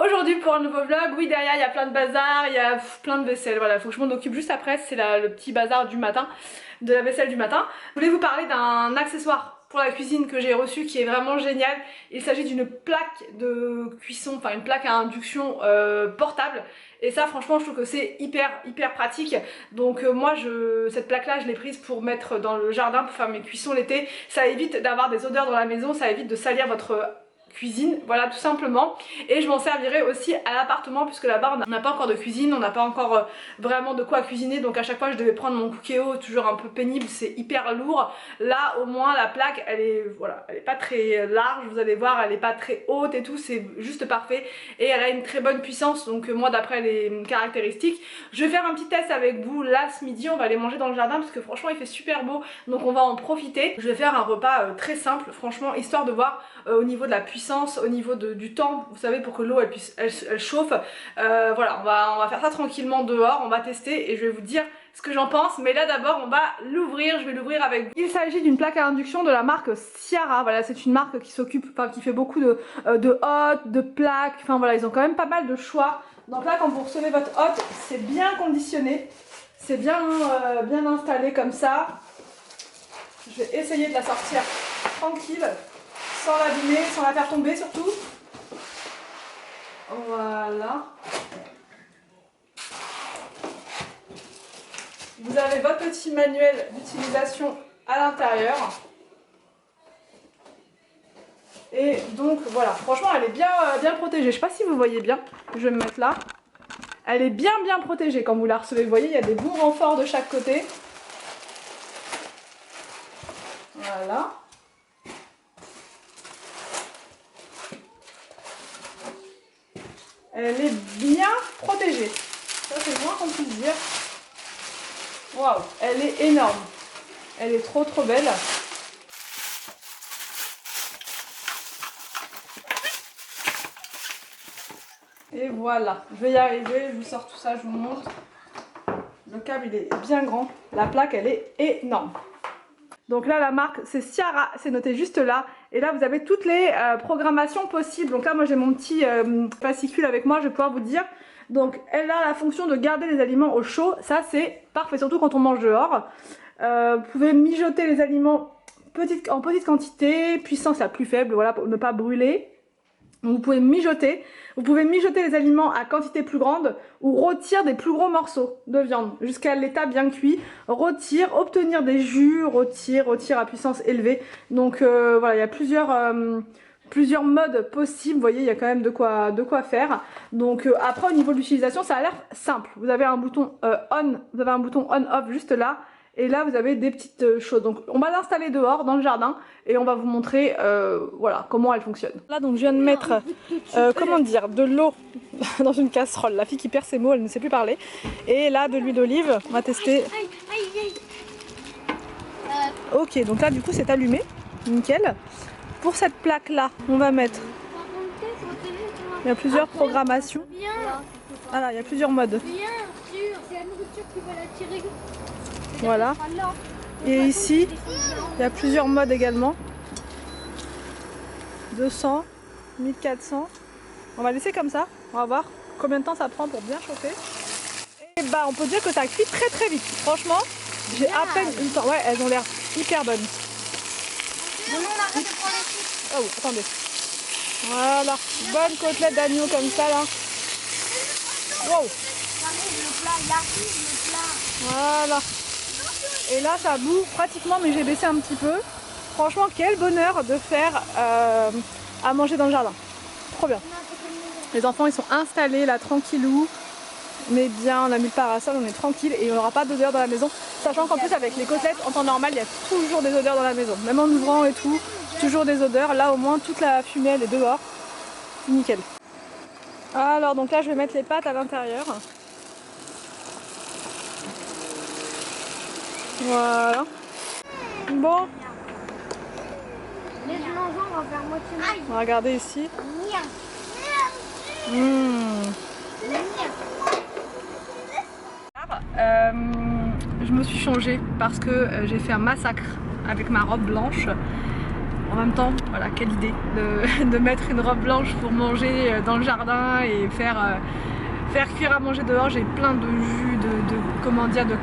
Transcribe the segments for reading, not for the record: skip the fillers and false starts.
aujourd'hui pour un nouveau vlog. Oui, derrière il y a plein de bazar, il y a plein de vaisselle, voilà, faut que je m'en occupe juste après, c'est le petit bazar du matin, de la vaisselle du matin. Je voulais vous parler d'un accessoire pour la cuisine que j'ai reçu qui est vraiment génial. Il s'agit d'une plaque de cuisson, enfin une plaque à induction portable. Et ça franchement je trouve que c'est hyper pratique. Donc moi cette plaque là je l'ai prise pour mettre dans le jardin pour faire mes cuissons l'été. Ça évite d'avoir des odeurs dans la maison, ça évite de salir votre cuisine, voilà tout simplement. Et je m'en servirai aussi à l'appartement puisque là-bas on n'a pas encore de cuisine, on n'a pas encore vraiment de quoi cuisiner, donc à chaque fois je devais prendre mon Cookéo, toujours un peu pénible, c'est hyper lourd. Là au moins la plaque elle est, voilà, elle est pas très large, vous allez voir, elle est pas très haute et tout, c'est juste parfait et elle a une très bonne puissance, donc moi d'après les caractéristiques, je vais faire un petit test avec vous là ce midi. On va aller manger dans le jardin parce que franchement il fait super beau, donc on va en profiter. Je vais faire un repas très simple franchement, histoire de voir au niveau de la puissance, au niveau du temps, vous savez, pour que l'eau elle chauffe. Voilà, on va faire ça tranquillement dehors, on va tester et je vais vous dire ce que j'en pense. Mais là d'abord on va l'ouvrir, je vais l'ouvrir avec vous. Il s'agit d'une plaque à induction de la marque Ciara. Voilà, c'est une marque qui s'occupe, enfin qui fait beaucoup de hottes, de plaques, enfin voilà, ils ont quand même pas mal de choix. Donc là quand vous recevez votre hotte, c'est bien conditionné, c'est bien installé comme ça. Je vais essayer de la sortir tranquille, sans l'abîmer, sans la faire tomber surtout. Voilà. Vous avez votre petit manuel d'utilisation à l'intérieur. Et donc voilà, franchement elle est bien protégée. Je sais pas si vous voyez bien, je vais me mettre là. Elle est bien protégée quand vous la recevez. Vous voyez, il y a des bons renforts de chaque côté. Voilà. Elle est bien protégée. Ça c'est le moins qu'on puisse dire. Waouh, elle est énorme. Elle est trop belle. Et voilà, je vais y arriver, je vous sors tout ça, je vous montre. Le câble il est bien grand, la plaque elle est énorme. Donc là la marque c'est Ciara, c'est noté juste là. Et là vous avez toutes les programmations possibles. Donc là moi j'ai mon petit fascicule avec moi, je vais pouvoir vous dire. Donc elle a la fonction de garder les aliments au chaud, ça c'est parfait, surtout quand on mange dehors. Vous pouvez mijoter les aliments en petite quantité, puissance la plus faible, voilà, pour ne pas brûler. Donc vous pouvez mijoter les aliments à quantité plus grande ou rôtir des plus gros morceaux de viande jusqu'à l'état bien cuit, rôtir, obtenir des jus, rôtir à puissance élevée. Donc voilà, il y a plusieurs modes possibles, vous voyez il y a quand même de quoi faire. Donc après au niveau de l'utilisation ça a l'air simple, vous avez un bouton on-off juste là. Et là vous avez des petites choses, donc on va l'installer dehors dans le jardin et on va vous montrer voilà comment elle fonctionne. Là donc je viens de mettre comment dire, de l'eau dans une casserole, la fille qui perd ses mots elle ne sait plus parler. Et là de l'huile d'olive, on va tester. Ok, donc là du coup c'est allumé, nickel. Pour cette plaque là on va mettre, il y a plusieurs programmations, voilà, il y a plusieurs modes. Voilà, et ici il y a plusieurs modes également, 200, 1400, on va laisser comme ça, on va voir combien de temps ça prend pour bien chauffer. Et bah on peut dire que ça cuit très vite, franchement j'ai à peine une temps, ouais elles ont l'air hyper bonnes. Oh attendez, voilà, bonne côtelette d'agneau comme ça là. Wow. Voilà. Et là ça bout pratiquement, mais j'ai baissé un petit peu. Franchement quel bonheur de faire à manger dans le jardin. Trop bien. Les enfants ils sont installés là tranquillou. On est bien, on a mis le parasol, on est tranquille et il n'y aura pas d'odeur dans la maison. Sachant qu'en plus avec les côtelettes en temps normal il y a toujours des odeurs dans la maison. Même en ouvrant et tout, toujours des odeurs. Là au moins toute la fumée elle est dehors. Nickel. Alors donc là je vais mettre les pâtes à l'intérieur. Voilà. Bon. On va regarder ici. Je me suis changée parce que j'ai fait un massacre avec ma robe blanche. même temps, voilà, quelle idée de mettre une robe blanche pour manger dans le jardin et faire cuire à manger dehors. J'ai plein de jus, de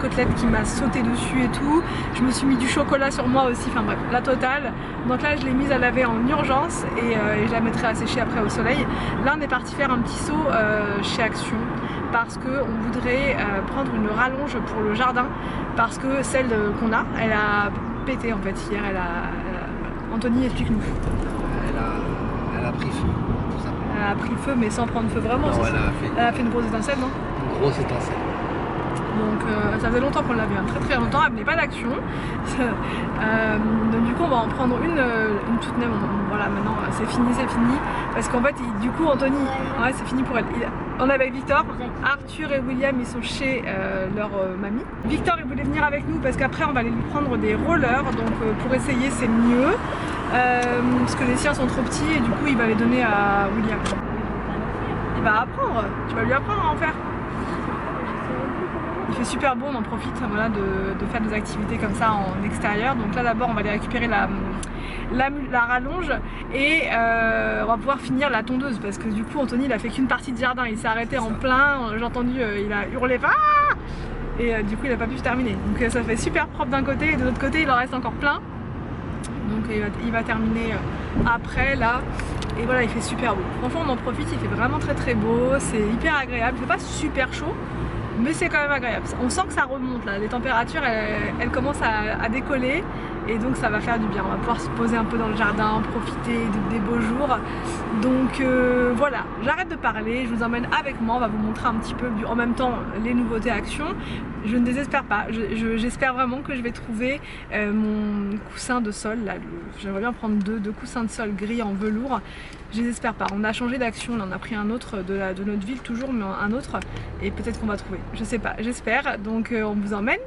côtelettes qui m'a sauté dessus et tout. Je me suis mis du chocolat sur moi aussi, enfin bref, la totale. Donc là je l'ai mise à laver en urgence et je la mettrai à sécher après au soleil. Là on est parti faire un petit saut chez Action parce qu'on voudrait prendre une rallonge pour le jardin parce que celle qu'on a, elle a pété en fait hier. Anthony, explique-nous. Elle a pris feu. Elle a pris feu mais sans prendre feu vraiment. Non, elle a fait une grosse étincelle, non? Une grosse étincelle. Donc ça faisait longtemps qu'on l'avait, très très longtemps, elle venait pas d'Action. Donc du coup on va en prendre une toute neuve. Voilà, maintenant c'est fini. Parce qu'en fait du coup Anthony, ouais, c'est fini pour elle. On est avec Victor, Arthur et William, ils sont chez leur mamie. Victor il voulait venir avec nous parce qu'après on va aller lui prendre des rollers, donc pour essayer c'est mieux. Parce que les siens sont trop petits et du coup il va les donner à William. Il va apprendre, tu vas lui apprendre à en faire. Il fait super beau, on en profite voilà, de faire des activités comme ça en extérieur. Donc là d'abord on va aller récupérer la rallonge et on va pouvoir finir la tondeuse parce que du coup Anthony il a fait qu'une partie de jardin, il s'est arrêté en plein, j'ai entendu il a hurlé ah et du coup il n'a pas pu se terminer. Donc ça fait super propre d'un côté et de l'autre côté il en reste encore plein. Donc il va terminer après là. Et voilà, il fait super beau. Franchement on en profite, il fait vraiment très très beau, c'est hyper agréable, c'est pas super chaud. Mais c'est quand même agréable. On sent que ça remonte là, les températures elles commencent à décoller et donc ça va faire du bien. On va pouvoir se poser un peu dans le jardin, profiter des beaux jours. Donc voilà, j'arrête de parler, je vous emmène avec moi, on va vous montrer un petit peu en même temps les nouveautés Action. Je ne désespère pas, j'espère vraiment que je vais trouver mon coussin de sol. J'aimerais bien prendre deux coussins de sol gris en velours. Je les espère pas. On a changé d'Action, on a pris un autre de notre ville toujours, mais un autre. Et peut-être qu'on va trouver. Je sais pas, j'espère. Donc on vous emmène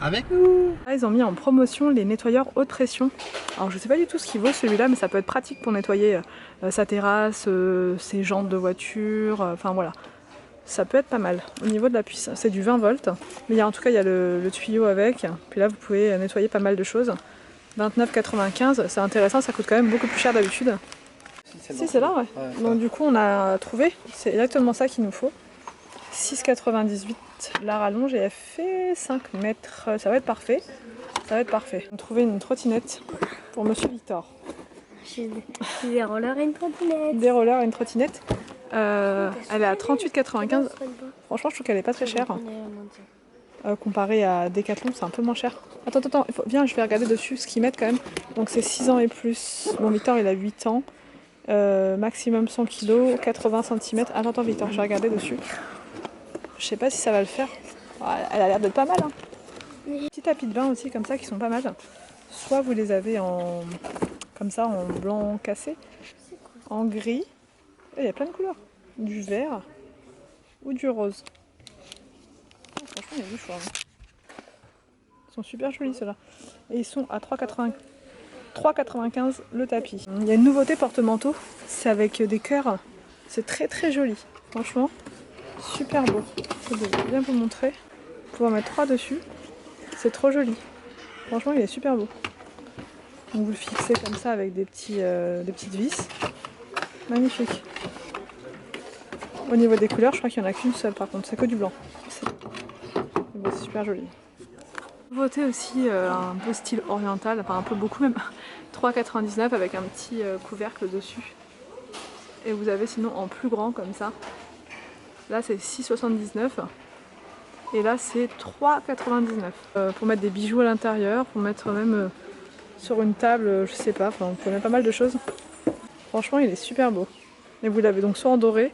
avec nous. Là, ils ont mis en promotion les nettoyeurs haute pression. Alors je sais pas du tout ce qu'il vaut celui-là, mais ça peut être pratique pour nettoyer sa terrasse, ses jantes de voiture, enfin voilà. Ça peut être pas mal. Au niveau de la puissance, c'est du 20 volts. Mais en tout cas, il y a le tuyau avec. Puis là, vous pouvez nettoyer pas mal de choses. 29,95, c'est intéressant, ça coûte quand même beaucoup plus cher d'habitude. Si c'est là, ouais. Donc du coup on a trouvé, c'est exactement ça qu'il nous faut. 6,98 la rallonge et elle fait 5 mètres, ça va être parfait. Ça va être parfait. On a trouvé une trottinette pour monsieur Victor. J'ai des rollers et une trottinette. Des rollers et une trottinette. Elle est à 38,95. Franchement je trouve qu'elle est pas très chère. Comparé à Decathlon, c'est un peu moins cher. Attends, viens, je vais regarder dessus ce qu'ils mettent quand même. Donc c'est 6 ans et plus. Bon, Victor il a 8 ans. Maximum 100 kg, 80 cm. Attends Victor, je vais regarder dessus. Je sais pas si ça va le faire. Elle a l'air d'être pas mal. Hein. Petits tapis de bain aussi comme ça qui sont pas mal. Soit vous les avez comme ça en blanc cassé, en gris. Il y a plein de couleurs. Du vert ou du rose. Franchement il y a du choix. Hein. Ils sont super jolis ceux-là. Et ils sont à 3,95 le tapis. Il y a une nouveauté porte-manteau, c'est avec des cœurs. C'est très très joli. Franchement, super beau. Je vais bien vous montrer. Vous pouvez en mettre 3 dessus. C'est trop joli. Franchement, il est super beau. Donc vous le fixez comme ça avec des petites vis. Magnifique. Au niveau des couleurs, je crois qu'il n'y en a qu'une seule par contre. C'est que du blanc. C'est super joli. Nouveauté aussi, un peu style oriental, enfin un peu beaucoup même. 3,99 avec un petit couvercle dessus. Et vous avez sinon en plus grand comme ça. Là c'est 6,79. Et là c'est 3,99. Pour mettre des bijoux à l'intérieur, pour mettre même sur une table, je sais pas, enfin on peut mettre pas mal de choses. Franchement il est super beau. Et vous l'avez donc soit en doré,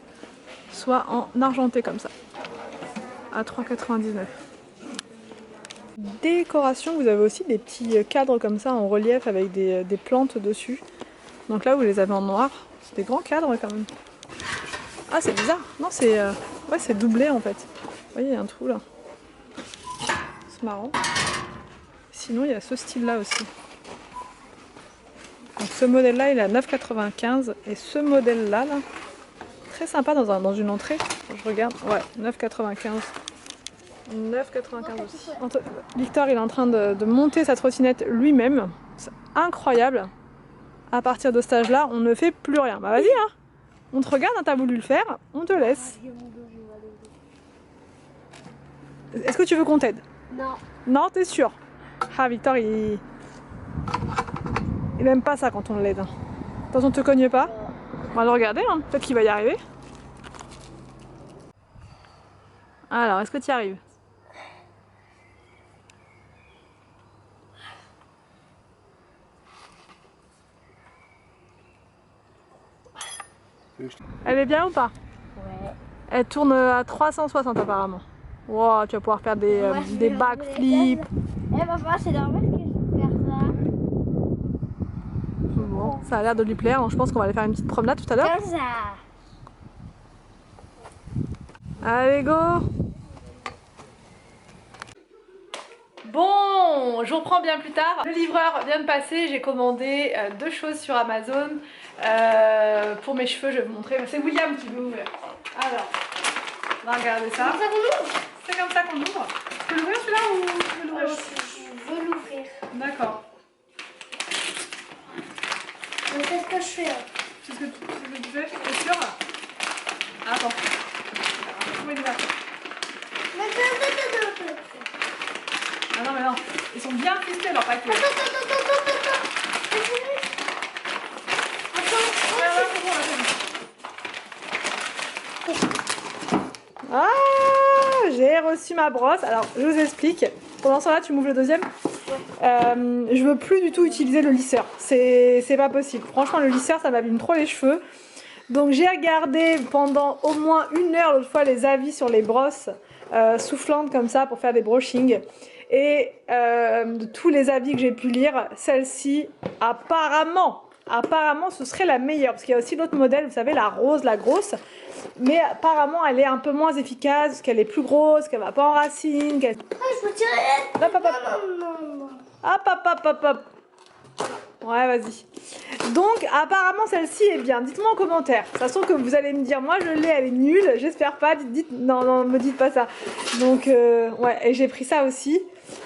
soit en argenté comme ça. À 3,99. Décoration, vous avez aussi des petits cadres comme ça en relief avec des plantes dessus. Donc là vous les avez en noir. C'est des grands cadres quand même. Ah c'est bizarre. Non c'est ouais, c'est doublé en fait. Vous voyez il y a un trou là. C'est marrant. Sinon il y a ce style là aussi. Donc ce modèle là il est à 9,95 et ce modèle là, très sympa dans une entrée. Je regarde, ouais 9,95. 9,95 aussi. Victor il est en train de monter sa trottinette lui-même. C'est incroyable. à partir de ce âge-là, on ne fait plus rien. Bah vas-y, hein. On te regarde, hein, t'as voulu le faire, on te laisse. Est-ce que tu veux qu'on t'aide? Non. Non, t'es sûr? Ah, Victor, il aime pas ça quand on l'aide. Hein. Attention, te cogne pas. On va le regarder, hein. Peut-être qu'il va y arriver. Alors, est-ce que tu y arrives? Elle est bien ou pas? Ouais. Elle tourne à 360 apparemment. Wow, tu vas pouvoir faire des backflips. Eh papa, c'est normal que je fasse ça. Bon, ça a l'air de lui plaire, donc je pense qu'on va aller faire une petite promenade tout à l'heure. Comme ça. Allez, go! Bon, je vous reprends bien plus tard. Le livreur vient de passer, j'ai commandé 2 choses sur Amazon. Pour mes cheveux, je vais vous montrer. C'est William qui veut ouvrir. Alors, on va regarder ça. C'est comme ça qu'on ouvre. Tu peux l'ouvrir celui-là ou tu veux l'ouvrir? Je veux l'ouvrir. D'accord. Donc qu'est-ce que je fais? C'est ce que tu fais? T'es sûr? Attends. Trouver une version. Ah non mais non, ils sont bien ficelés leurs paquets. Ah, j'ai reçu ma brosse. Alors, je vous explique. Pendant ce temps-là, tu m'ouvres le deuxième. Je veux plus du tout utiliser le lisseur. C'est pas possible. Franchement, le lisseur, ça m'abîme trop les cheveux. Donc, j'ai regardé pendant au moins 1 heure l'autre fois les avis sur les brosses soufflantes comme ça pour faire des brushings. Et de tous les avis que j'ai pu lire, celle-ci, apparemment, ce serait la meilleure. Parce qu'il y a aussi d'autres modèles, vous savez, la rose, la grosse. Mais apparemment, elle est un peu moins efficace, parce qu'elle est plus grosse, qu'elle va pas en racine. Je peux tirer. Hop, hop, hop. Non. Hop, hop, hop, hop, hop. Ouais, vas-y. Donc, apparemment, celle-ci est bien. Dites-moi en commentaire. De toute façon, que vous allez me dire, moi, je l'ai, elle est nulle. J'espère pas. Non, non, me dites pas ça. Donc, ouais, et j'ai pris ça aussi.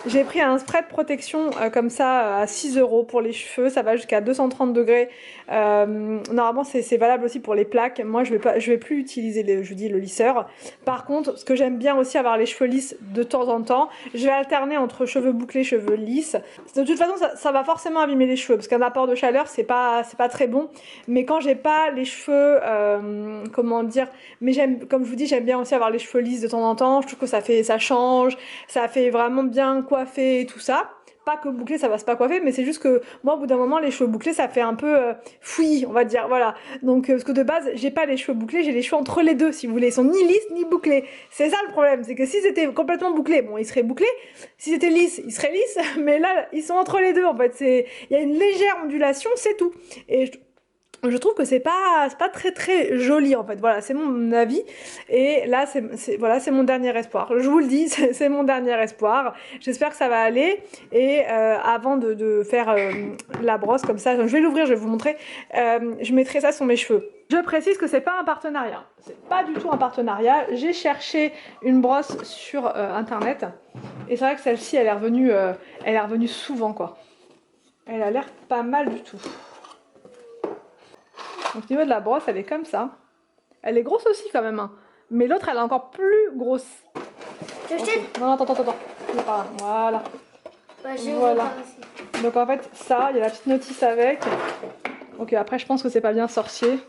J'ai pris un spray de protection comme ça à 6 € pour les cheveux. Ça va jusqu'à 230 degrés. Normalement, c'est valable aussi pour les plaques. Moi, je vais plus utiliser le lisseur. Par contre, ce que j'aime bien aussi avoir les cheveux lisses de temps en temps, je vais alterner entre cheveux bouclés, cheveux lisses. De toute façon, ça va forcément abîmer les cheveux parce qu'un apport de chaleur, c'est pas très bon. Mais quand j'ai pas les cheveux, comment dire, mais comme je vous dis, j'aime bien aussi avoir les cheveux lisses de temps en temps. Je trouve que ça change, ça fait vraiment bien coiffé et tout ça. Pas que bouclé ça va se pas coiffer, mais c'est juste que moi au bout d'un moment les cheveux bouclés ça fait un peu fouillis on va dire, voilà. Donc parce que de base j'ai pas les cheveux bouclés, j'ai les cheveux entre les deux si vous voulez, ils sont ni lisses ni bouclés. C'est ça le problème, c'est que si c'était complètement bouclé, bon ils seraient bouclés, si c'était lisse, ils seraient lisses, mais là ils sont entre les deux en fait, il y a une légère ondulation, c'est tout. Et je trouve que c'est pas très joli en fait, voilà, c'est mon avis. Et là c'est mon dernier espoir, je vous le dis, c'est mon dernier espoir. J'espère que ça va aller. Et avant de faire la brosse comme ça, je vais l'ouvrir, je vais vous montrer, je mettrai ça sur mes cheveux. Je précise que c'est pas un partenariat, c'est pas du tout un partenariat. J'ai cherché une brosse sur internet et c'est vrai que celle-ci elle est revenue souvent quoi. Elle a l'air pas mal du tout. Donc au niveau de la brosse, elle est comme ça. Elle est grosse aussi quand même, hein. Mais l'autre, elle est encore plus grosse. Okay. Non, attends. Voilà. Voilà. Donc en fait, ça, il y a la petite notice avec. Ok, après, je pense que c'est pas bien sorcier.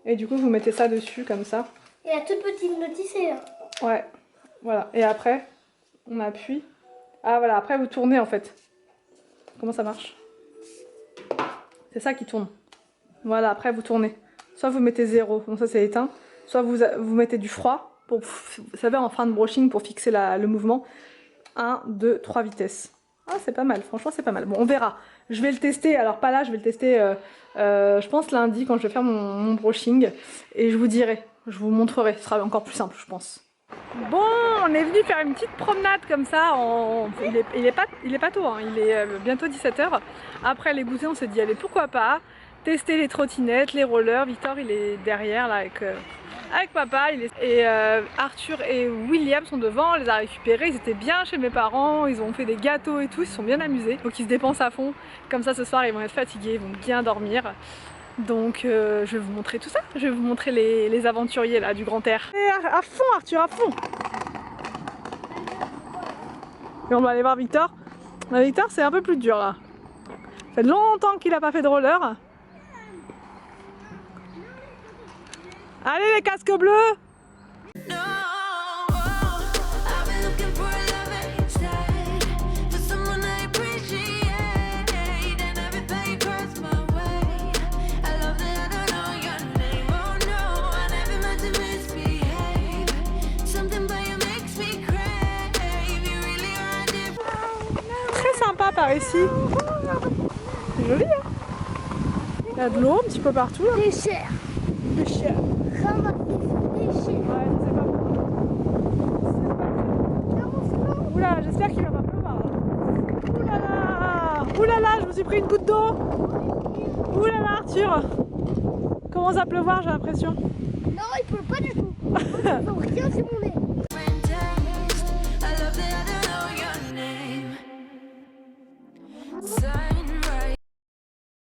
Et du coup, vous mettez ça dessus, comme ça. Et la toute petite notice est là. Ouais. Voilà. Et après, on appuie. Ah voilà, après, vous tournez en fait. Comment ça marche? C'est ça qui tourne. Voilà, après vous tournez. Soit vous mettez 0, donc ça c'est éteint. Soit vous mettez du froid, pour, vous savez, en fin de brushing pour fixer le mouvement. 1, 2, 3 vitesses. Ah, c'est pas mal, franchement c'est pas mal. Bon, on verra. Je vais le tester, alors pas là, je vais le tester, je pense lundi quand je vais faire mon brushing. Et je vous dirai, je vous montrerai, ce sera encore plus simple, je pense. Bon, on est venu faire une petite promenade comme ça, il est pas tôt, hein. Il est bientôt 17 h. Après les goûters, on s'est dit, allez, pourquoi pas tester les trottinettes, les rollers. Victor, il est derrière là avec papa et Arthur et William sont devant, on les a récupérés, ils étaient bien chez mes parents, ils ont fait des gâteaux et tout, ils se sont bien amusés. Donc ils se dépensent à fond, comme ça ce soir ils vont être fatigués, ils vont bien dormir. Donc je vais vous montrer tout ça, je vais vous montrer les aventuriers là du grand air. Et à fond Arthur, à fond. Et on va aller voir Victor. Mais Victor c'est un peu plus dur là. Ça fait longtemps qu'il n'a pas fait de roller. Allez les casques bleus! Très sympa par ici. C'est joli hein? Il y a de l'eau un petit peu partout. Des chairs. Des chairs. Des chairs. Ouais, c'est pas bon. Oula, j'espère qu'il va pas pleuvoir. Oulala, oulala, je me suis pris une goutte d'eau. Oulala, Arthur. Commence à pleuvoir, j'ai l'impression. Non, il pleut pas du tout. Rien, c'est mon nez.